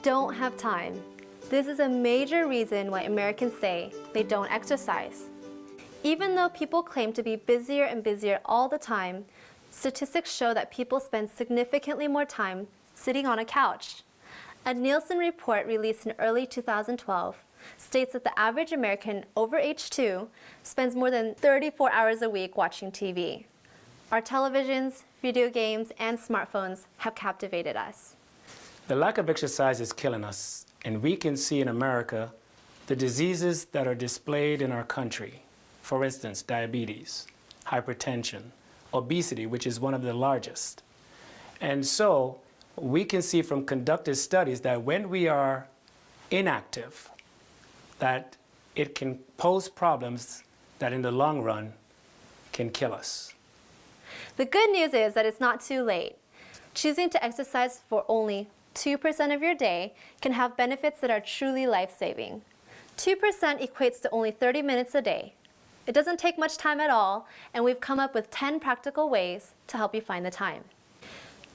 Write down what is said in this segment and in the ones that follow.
Don't have time. This is a major reason why Americans say they don't exercise. Even though people claim to be busier and busier all the time, statistics show that people spend significantly more time sitting on a couch. A Nielsen report released in early 2012 states that the average American over age 2 spends more than 34 hours a week watching TV. Our televisions, video games, and smartphones have captivated us. The lack of exercise is killing us, and we can see in America the diseases that are displayed in our country. For instance, diabetes, hypertension, obesity, which is one of the largest. And so we can see from conducted studies that when we are inactive, that it can pose problems that in the long run can kill us. The good news is that it's not too late. Choosing to exercise for only 2% of your day can have benefits that are truly life-saving. 2% equates to only 30 minutes a day. It doesn't take much time at all, and we've come up with 10 practical ways to help you find the time.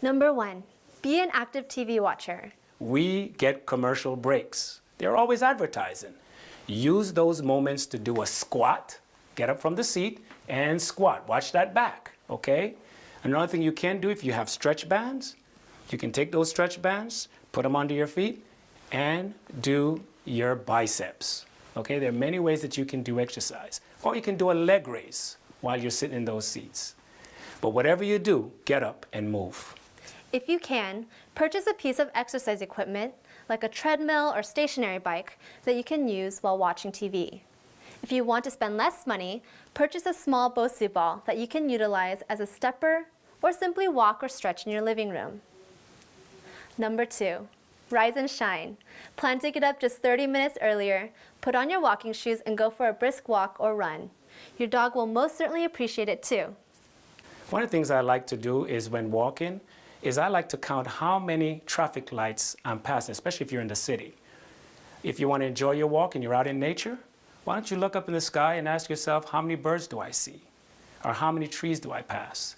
Number 1, be an active TV watcher. We get commercial breaks. They're always advertising. Use those moments to do a squat, get up from the seat and squat. Watch that back, okay? Another thing you can do if you have stretch bands, you can take those stretch bands, put them under your feet, and do your biceps. Okay, there are many ways that you can do exercise. Or you can do a leg raise while you're sitting in those seats. But whatever you do, get up and move. If you can, purchase a piece of exercise equipment, like a treadmill or stationary bike, that you can use while watching TV. If you want to spend less money, purchase a small Bosu ball that you can utilize as a stepper or simply walk or stretch in your living room. Number 2, rise and shine. Plan to get up just 30 minutes earlier, put on your walking shoes and go for a brisk walk or run. Your dog will most certainly appreciate it too. One of the things I like to do is when walking, is I like to count how many traffic lights I'm passing, especially if you're in the city. If you want to enjoy your walk and you're out in nature, why don't you look up in the sky and ask yourself, how many birds do I see? Or how many trees do I pass?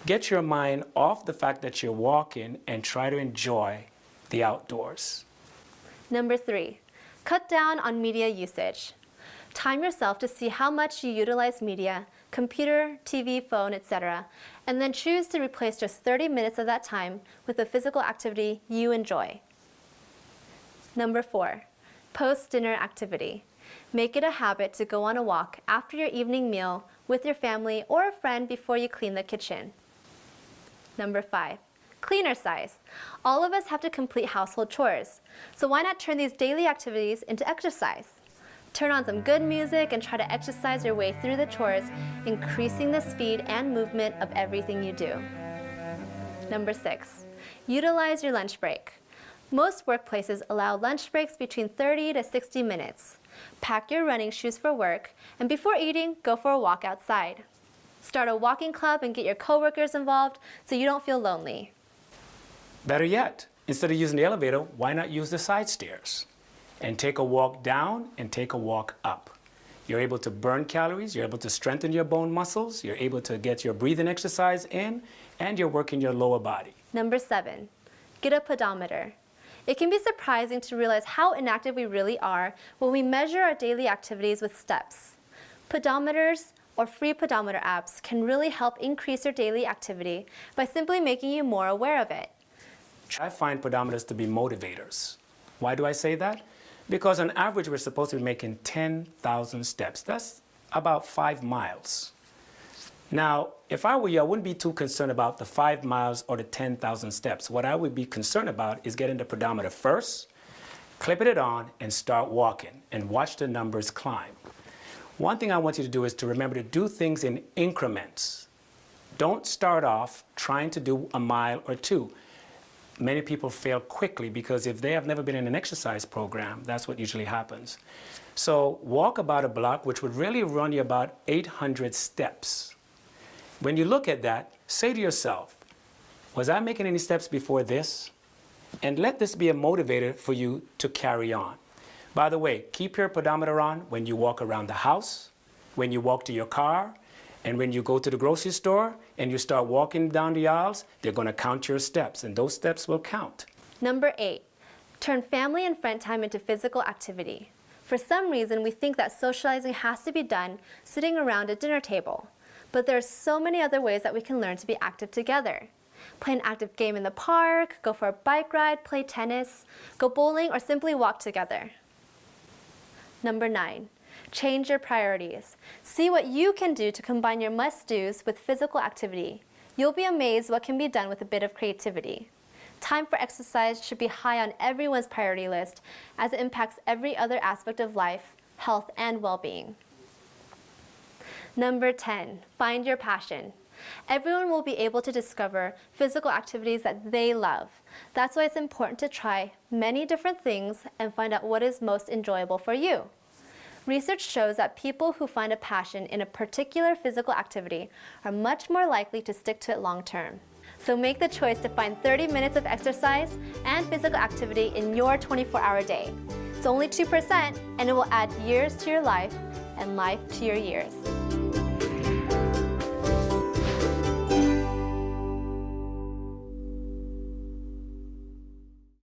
Get your mind off the fact that you're walking and try to enjoy the outdoors. Number 3, cut down on media usage. Time yourself to see how much you utilize media, computer, TV, phone, etc., and then choose to replace just 30 minutes of that time with a physical activity you enjoy. Number 4, post-dinner activity. Make it a habit to go on a walk after your evening meal with your family or a friend before you clean the kitchen. Number 5, cleanercise. All of us have to complete household chores, so why not turn these daily activities into exercise? Turn on some good music and try to exercise your way through the chores, increasing the speed and movement of everything you do. Number 6, utilize your lunch break. Most workplaces allow lunch breaks between 30 to 60 minutes. Pack your running shoes for work, and before eating, go for a walk outside. Start a walking club and get your coworkers involved so you don't feel lonely. Better yet, instead of using the elevator, why not use the side stairs? And take a walk down and take a walk up. You're able to burn calories, you're able to strengthen your bone muscles, you're able to get your breathing exercise in, and you're working your lower body. Number 7, get a pedometer. It can be surprising to realize how inactive we really are when we measure our daily activities with steps. Pedometers or free pedometer apps can really help increase your daily activity by simply making you more aware of it. I find pedometers to be motivators. Why do I say that? Because on average, we're supposed to be making 10,000 steps. That's about 5 miles. Now, if I were you, I wouldn't be too concerned about the 5 miles or the 10,000 steps. What I would be concerned about is getting the pedometer first, clipping it on, and start walking, and watch the numbers climb. One thing I want you to do is to remember to do things in increments. Don't start off trying to do a mile or 2. Many people fail quickly because if they have never been in an exercise program, that's what usually happens. So walk about a block, which would really run you about 800 steps. When you look at that, say to yourself, was I making any steps before this? And let this be a motivator for you to carry on. By the way, keep your pedometer on when you walk around the house, when you walk to your car, and when you go to the grocery store and you start walking down the aisles, they're going to count your steps, and those steps will count. Number 8, Turn family and friend time into physical activity. For some reason, we think that socializing has to be done sitting around a dinner table. But there are so many other ways that we can learn to be active together. Play an active game in the park, go for a bike ride, play tennis, go bowling, or simply walk together. Number 9, change your priorities. See what you can do to combine your must-dos with physical activity. You'll be amazed what can be done with a bit of creativity. Time for exercise should be high on everyone's priority list as it impacts every other aspect of life, health, and well-being. Number 10, find your passion. Everyone will be able to discover physical activities that they love. That's why it's important to try many different things and find out what is most enjoyable for you. Research shows that people who find a passion in a particular physical activity are much more likely to stick to it long term. So make the choice to find 30 minutes of exercise and physical activity in your 24-hour day. It's only 2%, and it will add years to your life and life to your years.